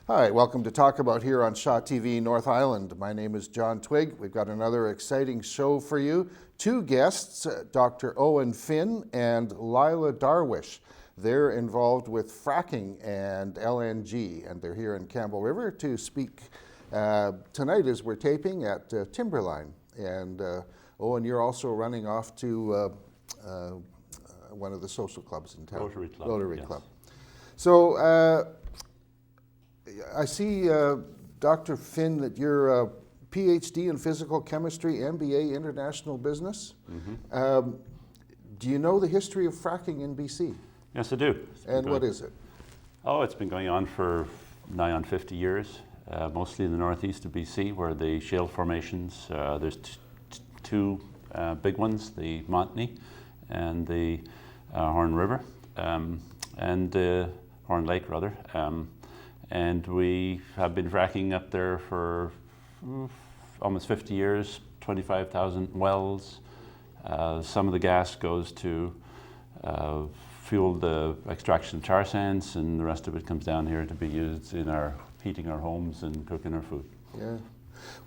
Hi, welcome to Talk About here on Shaw TV North Island. My name is John Twigg. We've got another exciting show for you. Two guests, Dr. Eoin Finn and Leila Darwish. They're involved with fracking and LNG, and they're here in Campbell River to speak tonight as we're taping at Timberline. And Eoin, you're also running off to one of the social clubs in town. Rotary Club. Rotary yes. Club. So I see, Dr. Finn, that you're a PhD in physical chemistry, MBA international business. Mm-hmm. Do you know the history of fracking in BC? Yes, I do. And what is it? Oh, it's been going on for nigh on 50 years, mostly in the northeast of BC, where the shale formations, there's two big ones, the Montney and the Horn River, and Horn Lake, rather. And we have been fracking up there for almost 50 years, 25,000 wells. Some of the gas goes to fuel the extraction of tar sands, and the rest of it comes down here to be used in our heating our homes and cooking our food. Yeah.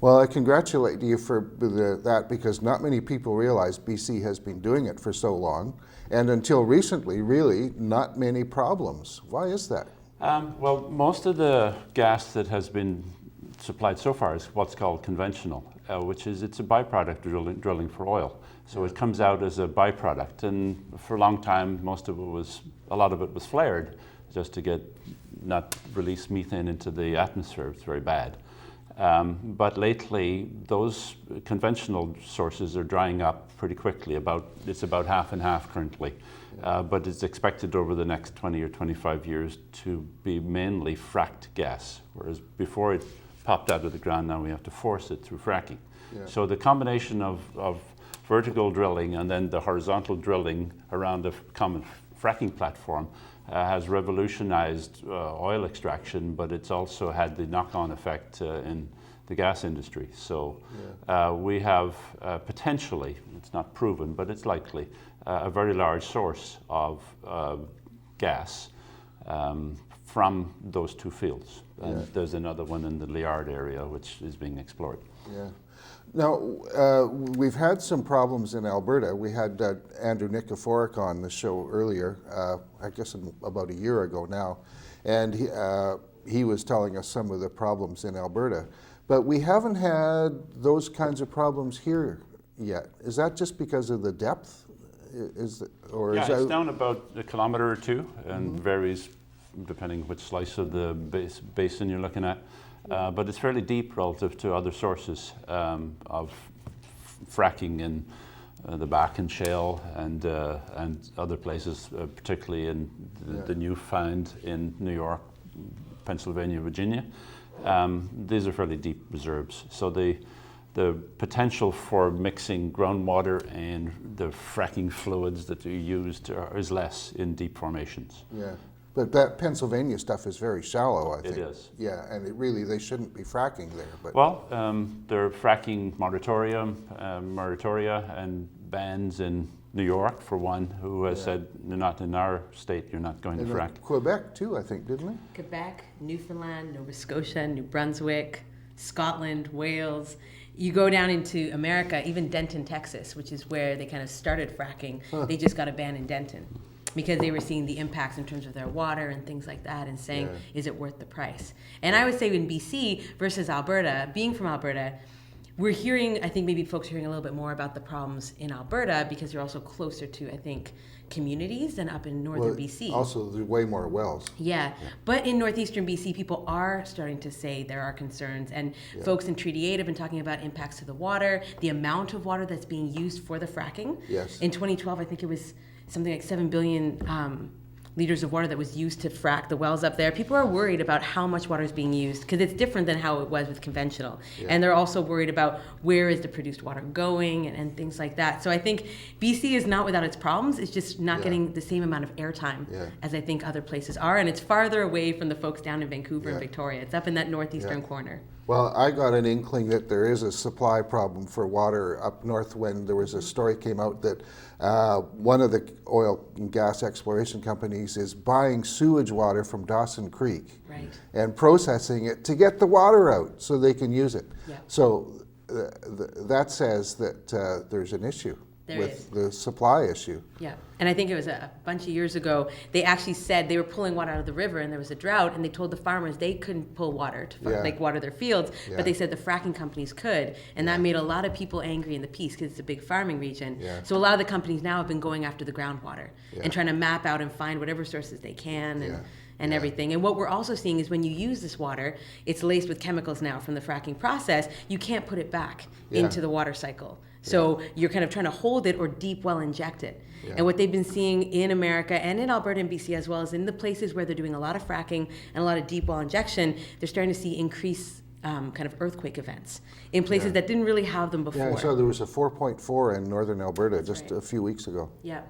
Well, I congratulate you for that, because not many people realize BC has been doing it for so long, and until recently, really, not many problems. Why is that? Well, most of the gas that has been supplied so far is what's called conventional, which is it's a byproduct of drilling for oil. So it comes out as a byproduct, and for a long time, a lot of it was flared just to not release methane into the atmosphere. It's very bad. But lately, those conventional sources are drying up pretty quickly. It's about half and half currently. But it's expected over the next 20 or 25 years to be mainly fracked gas, whereas before it popped out of the ground, now we have to force it through fracking. Yeah. So the combination of vertical drilling and then the horizontal drilling around a common fracking platform has revolutionized oil extraction, but it's also had the knock-on effect in the gas industry. So we have potentially, it's not proven, but it's likely, a very large source of gas from those two fields. And there's another one in the Liard area which is being explored. Yeah. Now, we've had some problems in Alberta. We had Andrew Nikiforuk on the show earlier, I guess about a year ago now, and he was telling us some of the problems in Alberta. But we haven't had those kinds of problems here yet. Is that just because of the depth? It's down about a kilometer or two, and varies depending which slice of the basin you're looking at. But it's fairly deep relative to other sources of fracking in the Bakken Shale and other places, particularly in the Newfound in New York, Pennsylvania, Virginia. These are fairly deep reserves. So the potential for mixing groundwater and the fracking fluids that are used is less in deep formations. Yeah. But that Pennsylvania stuff is very shallow, I think. It is. Yeah, and they shouldn't be fracking there. But well, they're fracking moratoria and bans in New York, for one, who has said, not in our state, you're not going to frack. Quebec, too, I think, didn't they? Quebec, Newfoundland, Nova Scotia, New Brunswick, Scotland, Wales. You go down into America, even Denton, Texas, which is where they kind of started fracking. They just got a ban in Denton, because they were seeing the impacts in terms of their water and things like that, and saying, is it worth the price? And I would say in BC versus Alberta, being from Alberta, we're hearing, I think maybe folks are hearing a little bit more about the problems in Alberta because you're also closer to, I think, communities than up in northern BC. Also, there's way more wells. Yeah, but in northeastern BC, people are starting to say there are concerns, and folks in Treaty 8 have been talking about impacts to the water, the amount of water that's being used for the fracking. Yes. In 2012, I think it was something like 7 billion liters of water that was used to frack the wells up there. People are worried about how much water is being used because it's different than how it was with conventional. Yeah. And they're also worried about where is the produced water going and things like that. So I think BC is not without its problems. It's just not getting the same amount of airtime as I think other places are. And it's farther away from the folks down in Vancouver and Victoria. It's up in that northeastern corner. Well, I got an inkling that there is a supply problem for water up north when there was a story came out that one of the oil and gas exploration companies is buying sewage water from Dawson Creek Right. and processing it to get the water out so they can use it. Yeah. So that says that there's an issue There with is. the supply issue. Yeah, and I think it was a bunch of years ago, they actually said they were pulling water out of the river and there was a drought, and they told the farmers they couldn't pull water to Yeah. like water their fields, Yeah. but they said the fracking companies could, and that made a lot of people angry in the Peace because it's a big farming region. Yeah. So a lot of the companies now have been going after the groundwater Yeah. and trying to map out and find whatever sources they can and. Yeah. And Yeah. everything. And what we're also seeing is when you use this water, it's laced with chemicals now from the fracking process. You can't put it back Yeah. into the water cycle. So you're kind of trying to hold it or deep well inject it. Yeah. And what they've been seeing in America and in Alberta and BC as well as in the places where they're doing a lot of fracking and a lot of deep well injection, they're starting to see increased kind of earthquake events in places that didn't really have them before. Yeah, I saw there was a 4.4 in northern Alberta just right. a few weeks ago. Yeah.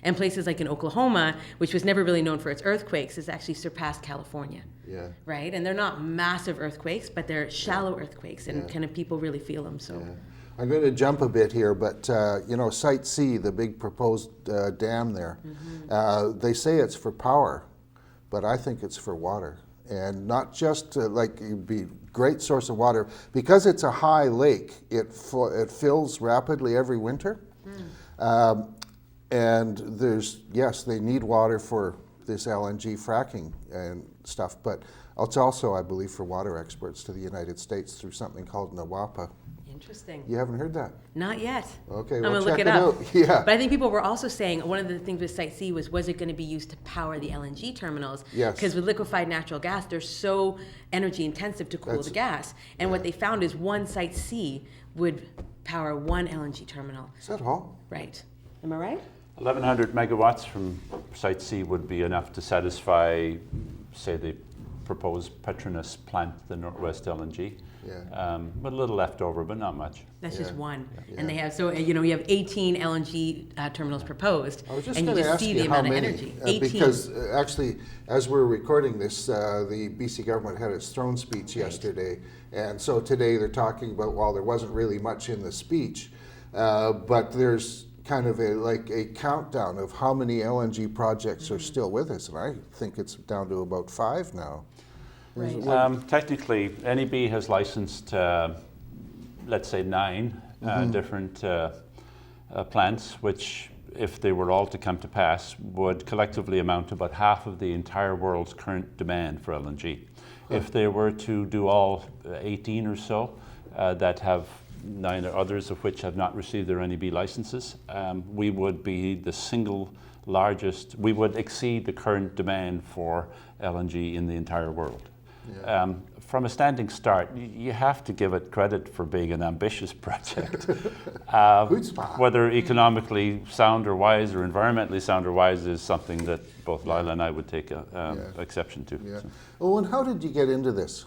And places like in Oklahoma, which was never really known for its earthquakes, has actually surpassed California. Yeah. Right? And they're not massive earthquakes, but they're shallow earthquakes, and kind of people really feel them. So, Yeah. I'm going to jump a bit here, but Site C, the big proposed dam there, they say it's for power, but I think it's for water. And not just it'd be great source of water. Because it's a high lake, it fills rapidly every winter. And they need water for this LNG fracking and stuff, but it's also, I believe, for water exports to the United States through something called NAWAPA. interesting. You haven't heard that? Not yet. Okay, I'm well, gonna look check it up. out. Yeah. But I think people were also saying one of the things with Site C was it going to be used to power the LNG terminals? Yes. Because with liquefied natural gas, they're so energy intensive to cool the gas. And what they found is one Site C would power one LNG terminal. Is that all? Right. Am I right? 1,100 megawatts from Site C would be enough to satisfy, say, the proposed Petronas plant, the Northwest LNG. Yeah. But a little left over, but not much. That's just Yeah. one. Yeah. And they have, you have 18 LNG terminals proposed. I was just and going you to just ask see you the how amount many, of energy. 18. because actually, as we're recording this, the BC government had its throne speech Right. yesterday, and so today they're talking about, well, there wasn't really much in the speech, but there's kind of a countdown of how many LNG projects are still with us, and I think it's down to about 5 now. Right. Technically, NEB has licensed, let's say, 9 different plants, which, if they were all to come to pass, would collectively amount to about half of the entire world's current demand for LNG. If they were to do all 18 or so that have 9 others of which have not received their NEB licenses, we would be the single largest, we would exceed the current demand for LNG in the entire world. Yeah. From a standing start, you have to give it credit for being an ambitious project. Chutzpah. Whether economically sound or wise or environmentally sound or wise is something that both Leila and I would take exception to. Yeah. So. Oh, and how did you get into this?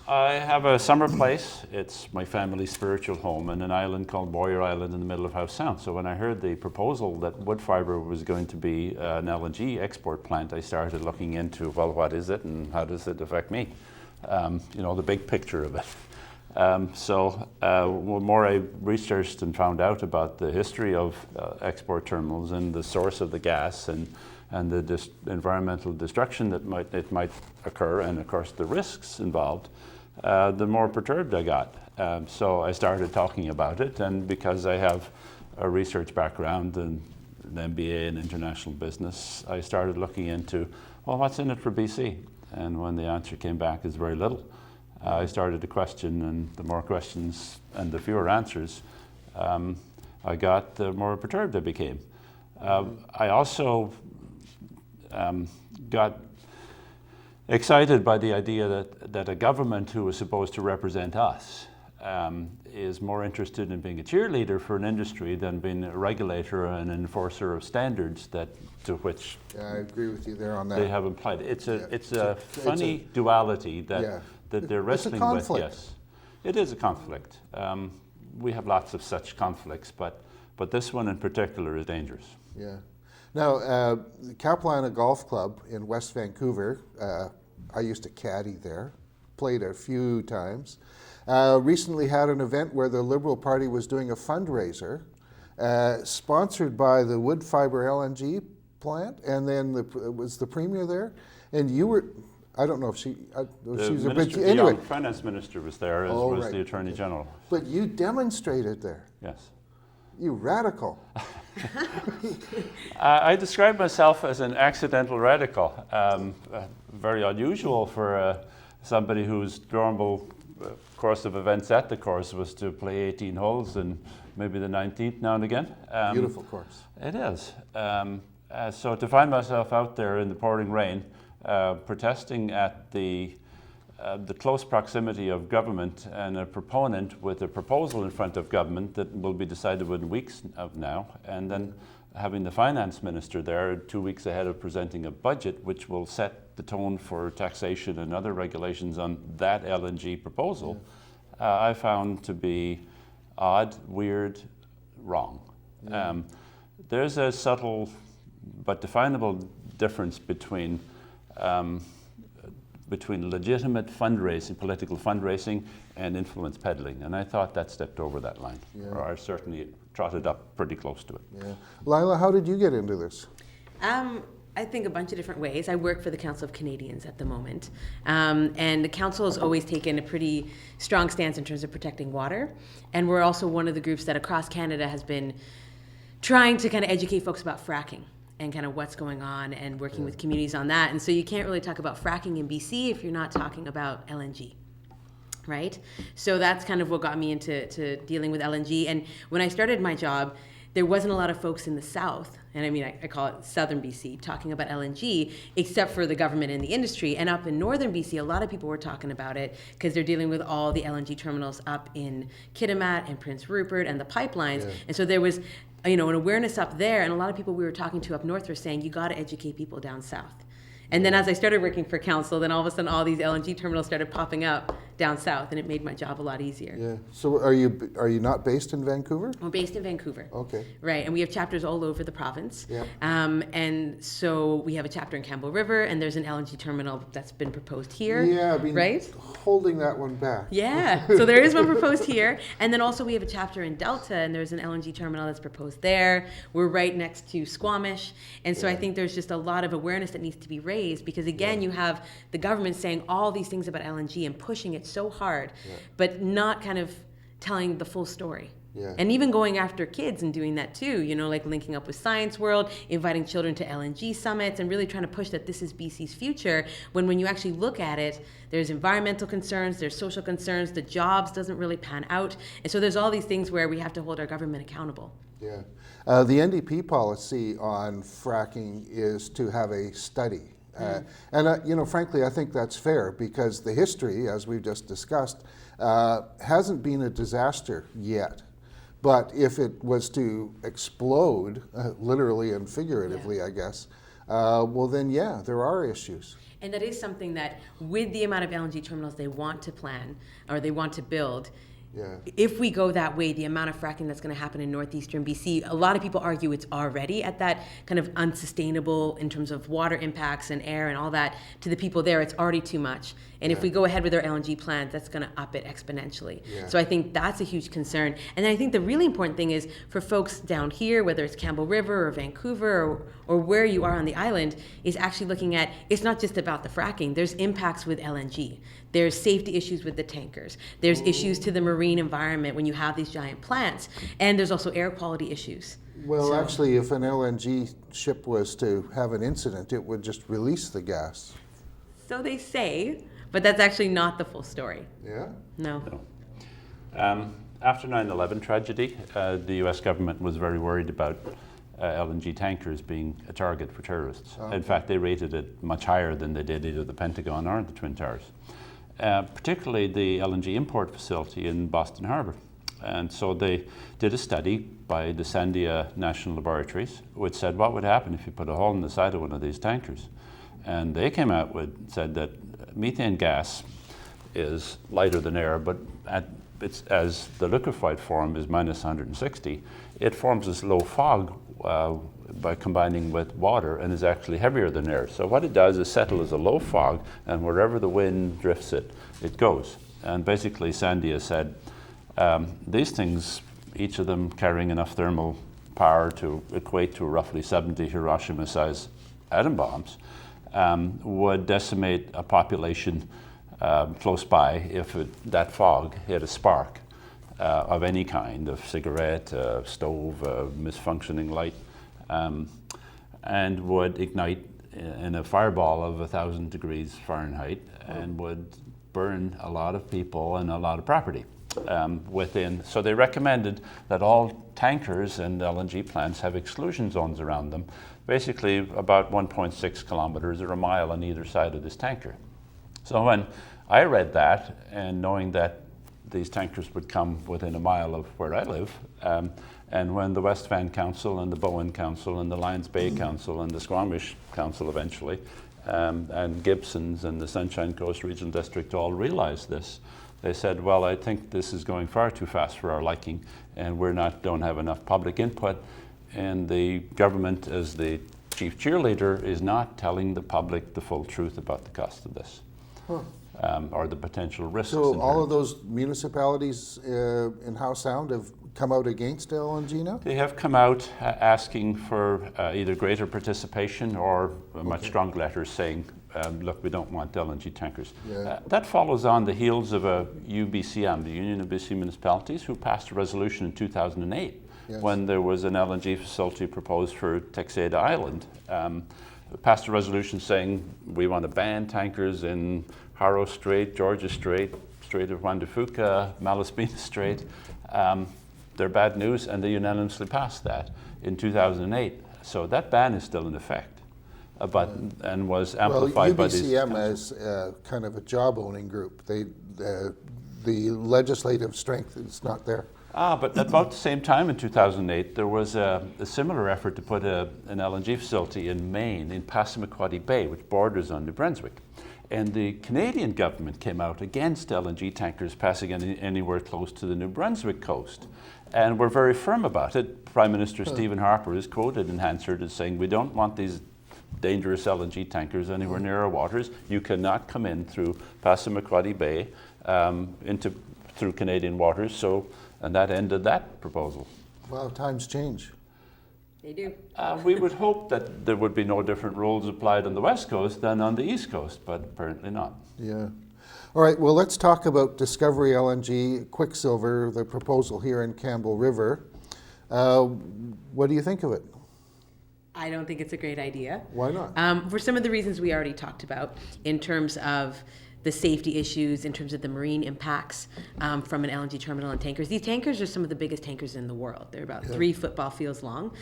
I have a summer place. It's my family's spiritual home in an island called Boyer Island in the middle of Howe Sound. So when I heard the proposal that wood fibre was going to be an LNG export plant, I started looking into, well, what is it and how does it affect me? The big picture of it. The more I researched and found out about the history of export terminals and the source of the gas and the environmental destruction that might occur, and of course the risks involved, the more perturbed I got. So I started talking about it, and because I have a research background and an MBA in international business, I started looking into, well, what's in it for BC? And when the answer came back is very little, I started to question, and the more questions and the fewer answers I got, the more perturbed I became. I also got excited by the idea that a government who is supposed to represent us is more interested in being a cheerleader for an industry than being a regulator and enforcer of standards to which Yeah, I agree with you there on that. they have applied. It's a It's funny duality that they're wrestling with. conflict. Yes, it is a conflict. We have lots of such conflicts, but this one in particular is dangerous. Yeah. Now, the Caplana Golf Club in West Vancouver, I used to caddy there. played a few times. Recently had an event where the Liberal Party was doing a fundraiser sponsored by the wood fiber LNG plant, and then was the Premier there, and you were, I don't know if she was a bit, anyway. The finance minister was there, as was the Attorney General. But you demonstrated there. Yes. You radical. I describe myself as an accidental radical. Very unusual for somebody whose normal course of events at the course was to play 18 holes and maybe the 19th now and again. Beautiful course. It is. So to find myself out there in the pouring rain, protesting at the close proximity of government and a proponent with a proposal in front of government that will be decided within weeks of now, and then having the finance minister there 2 weeks ahead of presenting a budget which will set the tone for taxation and other regulations on that LNG proposal, I found to be odd, weird, wrong. There's a subtle but definable difference between legitimate fundraising, political fundraising, and influence peddling. And I thought that stepped over that line, or I certainly trotted up pretty close to it. Yeah. Lila, how did you get into this? I think a bunch of different ways. I work for the Council of Canadians at the moment. And the Council has always taken a pretty strong stance in terms of protecting water. And we're also one of the groups that across Canada has been trying to kind of educate folks about fracking and kind of what's going on and working with communities on that. And so you can't really talk about fracking in BC if you're not talking about LNG, right? So that's kind of what got me into dealing with LNG. And when I started my job, there wasn't a lot of folks in the South, and I mean, I call it Southern BC, talking about LNG, except for the government and the industry. And up in Northern BC, a lot of people were talking about it because they're dealing with all the LNG terminals up in Kitimat and Prince Rupert and the pipelines. Yeah. And so there was an awareness up there, and a lot of people we were talking to up north were saying, you got to educate people down south. And then as I started working for council, then all of a sudden all these LNG terminals started popping up down south, and it made my job a lot easier. Yeah. So are you not based in Vancouver? We're based in Vancouver. Okay. Right, and we have chapters all over the province. Yeah. And so we have a chapter in Campbell River, and there's an LNG terminal that's been proposed here. Yeah, I've been right? holding that one back. Yeah, so there is one proposed here. And then also we have a chapter in Delta, and there's an LNG terminal that's proposed there. We're right next to Squamish. And so I think there's just a lot of awareness that needs to be raised, because again, you have the government saying all these things about LNG and pushing it so hard, but not kind of telling the full story. Yeah. And even going after kids and doing that too, like linking up with Science World, inviting children to LNG summits, and really trying to push that this is BC's future, when you actually look at it, there's environmental concerns, there's social concerns, the jobs doesn't really pan out. And so there's all these things where we have to hold our government accountable. Yeah. The NDP policy on fracking is to have a study. And frankly, I think that's fair, because the history, as we've just discussed, hasn't been a disaster yet. But if it was to explode, literally and figuratively, I guess, well then, there are issues. And that is something that, with the amount of LNG terminals they want to plan or they want to build, if we go that way, the amount of fracking that's going to happen in northeastern BC, a lot of people argue it's already at that kind of unsustainable in terms of water impacts and air and all that to the people there. It's already too much. And if we go ahead with our LNG plants, that's going to up it exponentially. So I think that's a huge concern. And then I think the really important thing is for folks down here, whether it's Campbell River or Vancouver or where you are on the island, is actually looking at, it's not just about the fracking. There's impacts with LNG. There's safety issues with the tankers. There's issues to the marine environment when you have these giant plants. And there's also air quality issues. Well, actually, if an LNG ship was to have an incident, it would just release the gas. So they say, but that's actually not the full story. Yeah? No. After 9/11 tragedy, the US government was very worried about LNG tankers being a target for terrorists. In fact, they rated it much higher than they did either the Pentagon or the Twin Towers. Particularly the LNG import facility in Boston Harbor. And so they did a study by the Sandia National Laboratories, which said what would happen if you put a hole in the side of one of these tankers. And they came out said that methane gas is lighter than air, but as the liquefied form is minus 160, it forms this low fog by combining with water and is actually heavier than air. So what it does is settle as a low fog, and wherever the wind drifts it, it goes. And basically Sandy has said, these things, each of them carrying enough thermal power to equate to roughly 70 Hiroshima-sized atom bombs, would decimate a population close by if that fog hit a spark of any kind, of cigarette, stove, misfunctioning light, and would ignite in a fireball of 1,000 degrees Fahrenheit and would burn a lot of people and a lot of property within. So they recommended that all tankers and LNG plants have exclusion zones around them, basically about 1.6 kilometers or a mile on either side of this tanker. So when I read that, and knowing that these tankers would come within a mile of where I live, and when the West Van Council and the Bowen Council and the Lions Bay Council and the Squamish Council eventually, and Gibson's and the Sunshine Coast Regional District all realized this, they said, well, I think this is going far too fast for our liking, and don't have enough public input, and the government, as the chief cheerleader, is not telling the public the full truth about the cost of this. Or the potential risks. So all of those municipalities in Howe Sound have come out against LNG now? They have come out asking for either greater participation or much stronger letters saying, look, we don't want LNG tankers. Yeah. That follows on the heels of a UBCM, the Union of BC Municipalities, who passed a resolution in 2008 when there was an LNG facility proposed for Texada Island. Passed a resolution saying we want to ban tankers in Haro Strait, Georgia Strait, Strait of Juan de Fuca, Malaspina Strait. They're bad news, and they unanimously passed that in 2008. So that ban is still in effect, and was amplified by these. UBCM as kind of a job-owning group. The legislative strength is not there. But at about the same time in 2008, there was a similar effort to put an LNG facility in Maine, in Passamaquoddy Bay, which borders on New Brunswick. And the Canadian government came out against LNG tankers passing anywhere close to the New Brunswick coast. And were very firm about it. Prime Minister Stephen Harper is quoted in Hansard as saying, we don't want these dangerous LNG tankers anywhere near our waters. You cannot come in through Passamaquoddy Bay through Canadian waters. And that ended that proposal. Well, times change. They do. We would hope that there would be no different rules applied on the West Coast than on the East Coast, but apparently not. Yeah. All right, well, let's talk about Discovery LNG, Quicksilver, the proposal here in Campbell River. What do you think of it? I don't think it's a great idea. Why not? For some of the reasons we already talked about, in terms of the safety issues, in terms of the marine impacts from an LNG terminal and tankers. These tankers are some of the biggest tankers in the world. They're about 3 football fields long.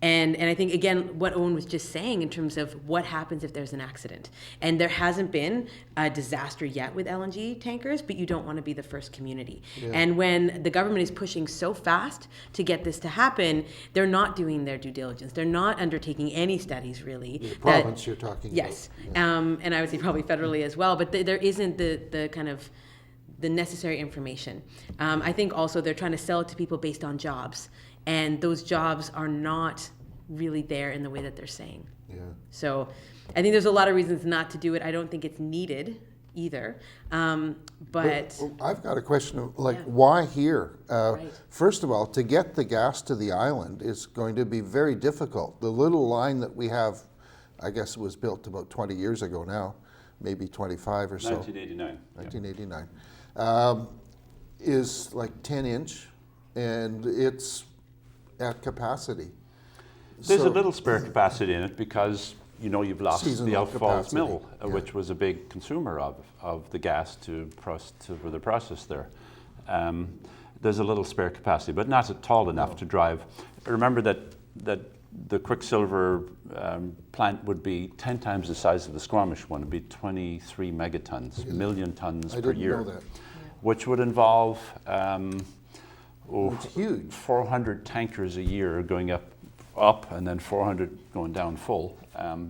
And I think, again, what Eoin was just saying in terms of what happens if there's an accident. And there hasn't been a disaster yet with LNG tankers, but you don't want to be the first community. Yeah. And when the government is pushing so fast to get this to happen, they're not doing their due diligence. They're not undertaking any studies, really. The province you're talking about. Yes. Yeah. And I would say probably federally as well, but there isn't the kind of the necessary information. I think also they're trying to sell it to people based on jobs. And those jobs are not really there in the way that they're saying. Yeah. So I think there's a lot of reasons not to do it. I don't think it's needed either. But I've got a question of, why here? Right. First of all, to get the gas to the island is going to be very difficult. The little line that we have, I guess it was built about 20 years ago now, maybe 25 or so. 1989. 1989. Is like 10-inch, and it's at capacity. There's a little spare capacity in it because you've lost the Outfalls Mill, which was a big consumer of the gas for the process there. There's a little spare capacity, but not tall enough to drive. Remember that the Quicksilver plant would be 10 times the size of the Squamish one. It would be 23 megatons, million tons per year, which would involve it's huge. 400 tankers a year going up and then 400 going down full,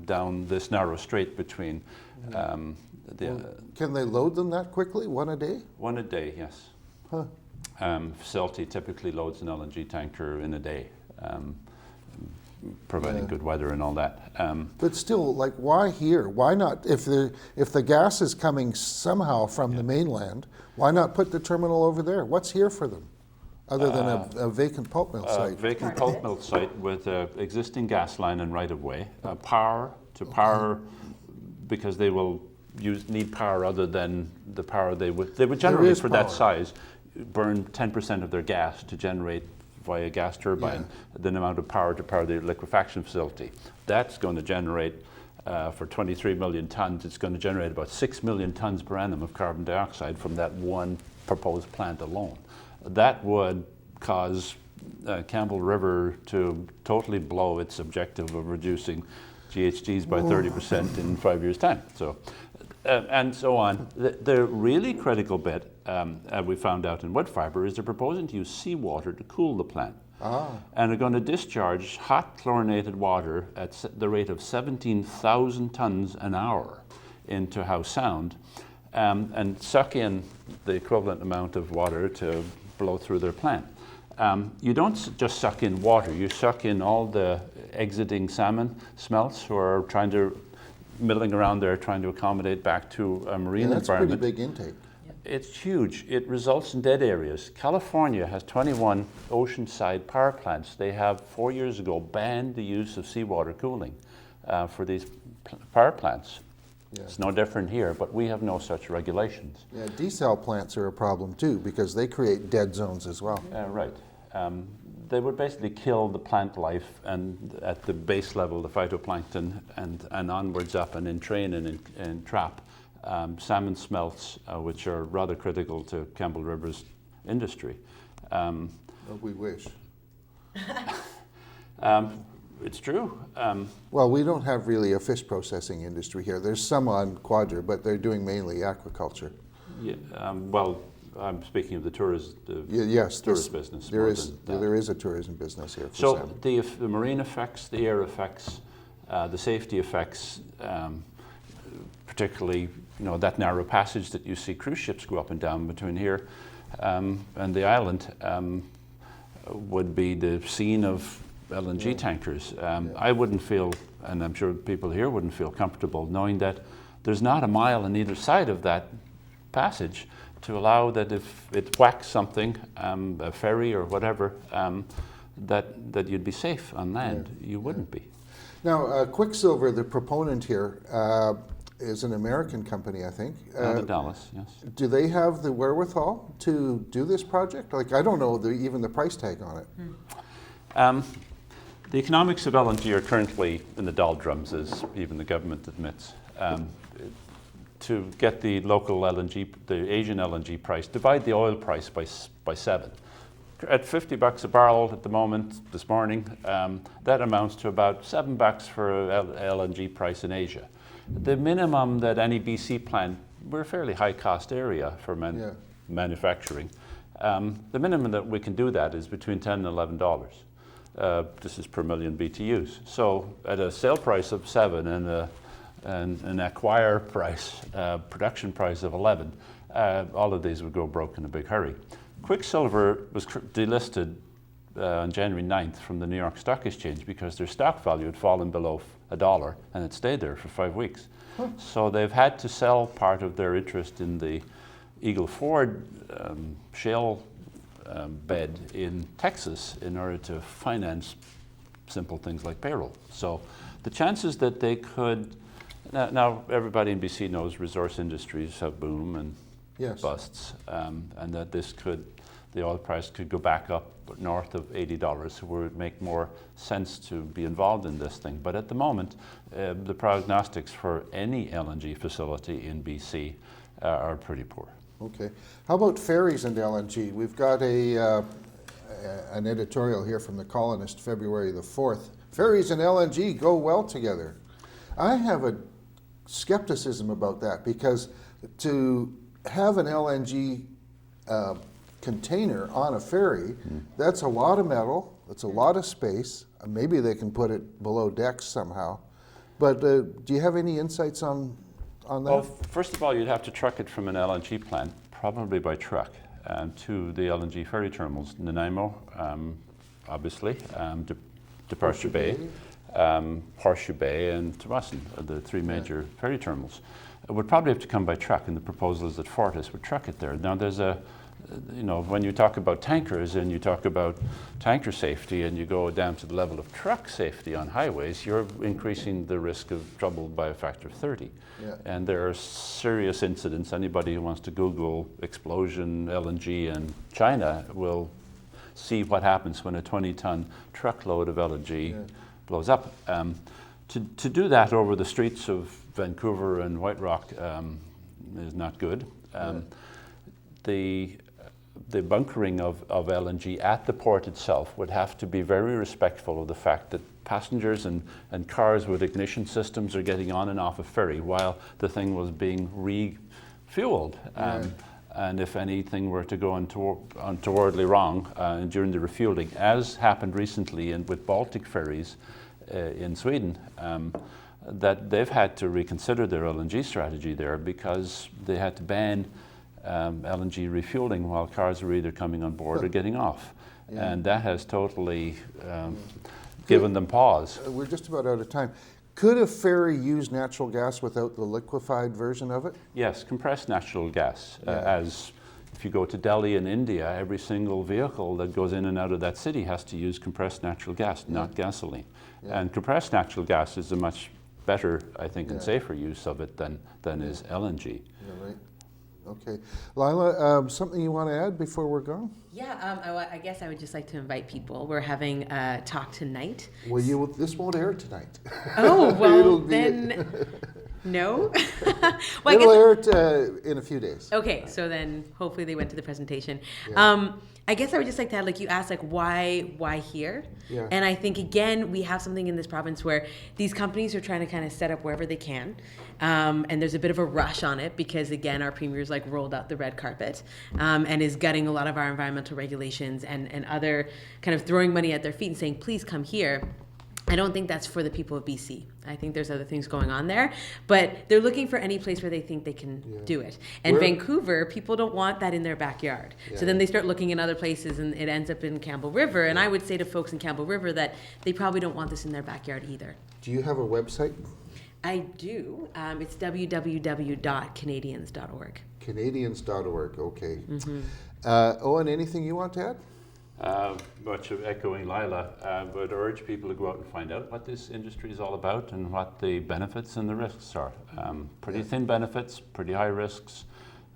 down this narrow strait between Can they load them that quickly, one a day? One a day, yes. Facility typically loads an LNG tanker in a day. providing good weather and all that. But still, like, why here? Why not, if the gas is coming somehow from the mainland, why not put the terminal over there? What's here for them, other than a vacant pulp mill site? Vacant pulp mill site with existing gas line and right-of-way, power to power, because they will need power other than the power they would generally, for that size, burn 10% of their gas to generate via gas turbine the amount of power to power their liquefaction facility. That's going to generate, for 23 million tons, it's going to generate about 6 million tons per annum of carbon dioxide from that one proposed plant alone. That would cause Campbell River to totally blow its objective of reducing GHGs by 30% in 5 years' time. So, and so on. The really critical bit, we found out in wood fiber, is they're proposing to use seawater to cool the plant. And they're going to discharge hot chlorinated water at the rate of 17,000 tons an hour into Howe Sound, and suck in the equivalent amount of water to blow through their plant. You don't just suck in water, you suck in all the exiting salmon smelts who are milling around there trying to accommodate back to a marine environment. That's a pretty big intake. It's huge. It results in dead areas. California has 21 oceanside power plants. They have 4 years ago banned the use of seawater cooling for these power plants. It's no different here, but we have no such regulations. Yeah, desal plants are a problem too, because they create dead zones as well. Right. They would basically kill the plant life, and at the base level, the phytoplankton, and onwards up and in train and in trap, salmon smelts, which are rather critical to Campbell River's industry. We wish. It's true. Well, we don't have really a fish processing industry here. There's some on Quadra, but they're doing mainly aquaculture. Yeah, well, I'm speaking of the tourist business. There is a tourism business here. For so salmon. the marine effects, the air effects, the safety effects, particularly that narrow passage that you see cruise ships go up and down between here and the island, would be the scene of LNG tankers. I wouldn't feel, and I'm sure people here wouldn't feel comfortable knowing that there's not a mile on either side of that passage to allow that if it whacks something, a ferry or whatever, that you'd be safe on land. You wouldn't be. Now, Quicksilver, the proponent here, is an American company, I think. Out of Dallas, yes. Do they have the wherewithal to do this project? Like, I don't know even the price tag on it. The economics of LNG are currently in the doldrums, as even the government admits. To get the local LNG, the Asian LNG price, divide the oil price by 7. At $50 a barrel at the moment, this morning, that amounts to about $7 for LNG price in Asia. The minimum that any BC plant, we're a fairly high cost area for manufacturing. The minimum that we can do that is between $10 and $11. This is per million BTUs. So at a sale price of 7 and an acquire price, production price of 11, all of these would go broke in a big hurry. Quicksilver was delisted on January 9th from the New York Stock Exchange because their stock value had fallen below $1 and it stayed there for 5 weeks. So they've had to sell part of their interest in the Eagle Ford shale bed in Texas in order to finance simple things like payroll. So the chances that they could, now everybody in BC knows resource industries have boom and busts, and that the oil price could go back up north of $80, where it would make more sense to be involved in this thing. But at the moment, the prognostics for any LNG facility in BC are pretty poor. Okay. How about ferries and LNG? We've got an editorial here from The Colonist, February the 4th. Ferries and LNG go well together. I have a skepticism about that, because to have an LNG container on a ferry, that's a lot of metal, that's a lot of space. Maybe they can put it below decks somehow. But do you have any insights on that? Well, first of all, you'd have to truck it from an LNG plant, probably by truck, to the LNG ferry terminals, Nanaimo, obviously, Departure Bay, Horseshoe Bay, and Tawasin, the three major ferry terminals. It would probably have to come by truck, and the proposal is that Fortis would truck it there. Now there's when you talk about tankers and you talk about tanker safety and you go down to the level of truck safety on highways, you're increasing the risk of trouble by a factor of 30. Yeah. And there are serious incidents. Anybody who wants to Google explosion, LNG in China will see what happens when a 20-ton truckload of LNG blows up. To do that over the streets of Vancouver and White Rock is not good. The bunkering of LNG at the port itself would have to be very respectful of the fact that passengers and cars with ignition systems are getting on and off a ferry while the thing was being refueled. And if anything were to go untowardly wrong during the refueling, as happened recently with Baltic ferries in Sweden, that they've had to reconsider their LNG strategy there because they had to ban LNG refueling while cars were either coming on board or getting off. And that has totally given them pause. We're just about out of time. Could a ferry use natural gas without the liquefied version of it? Yes, compressed natural gas. As if you go to Delhi in India, every single vehicle that goes in and out of that city has to use compressed natural gas, not gasoline. And compressed natural gas is a much better, I think, and safer use of it than is LNG. Yeah, right. Okay. Leila, something you want to add before we're gone? Yeah, I guess I would just like to invite people. We're having a talk tonight. Well, this won't air tonight. Oh, well, then, no? Well, it'll air in a few days. Okay, so then hopefully they went to the presentation. I guess I would just like to add, you asked, why here? Yeah. And I think, again, we have something in this province where these companies are trying to kind of set up wherever they can. And there's a bit of a rush on it because, again, our premier's rolled out the red carpet and is gutting a lot of our environmental regulations and other kind of throwing money at their feet and saying, please come here. I don't think that's for the people of BC. I think there's other things going on there, but they're looking for any place where they think they can do it. And Vancouver, people don't want that in their backyard. So then they start looking in other places and it ends up in Campbell River. And I would say to folks in Campbell River that they probably don't want this in their backyard either. Do you have a website? I do. It's www.canadians.org. Canadians.org, okay. Eoin, anything you want to add? Much of echoing Leila, would urge people to go out and find out what this industry is all about and what the benefits and the risks are. Pretty thin benefits, pretty high risks.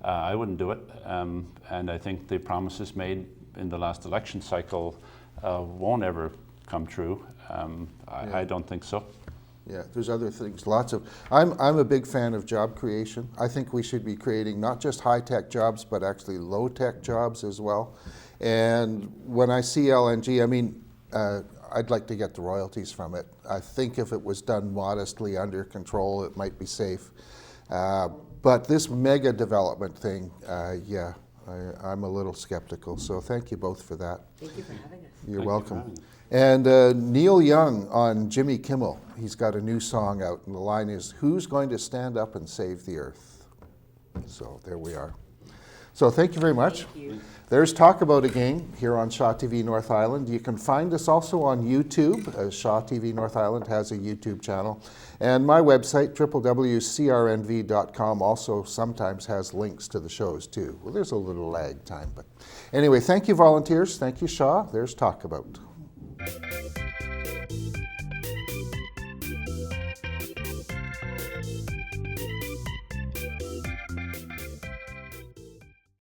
I wouldn't do it, and I think the promises made in the last election cycle won't ever come true. I don't think so. Yeah, there's other things, lots of, I'm a big fan of job creation. I think we should be creating not just high-tech jobs, but actually low-tech jobs as well. And when I see LNG, I mean, I'd like to get the royalties from it. I think if it was done modestly under control, it might be safe. But this mega development thing, I'm a little skeptical. So thank you both for that. Thank you for having us. You're welcome. And Neil Young on Jimmy Kimmel, he's got a new song out, and the line is, "Who's going to stand up and save the earth?" So there we are. So thank you very much. Thank you. There's Talk About Again here on Shaw TV North Island. You can find us also on YouTube. Shaw TV North Island has a YouTube channel. And my website, www.crnv.com, also sometimes has links to the shows too. Well, there's a little lag time, but anyway, thank you volunteers. Thank you, Shaw. There's Talk About.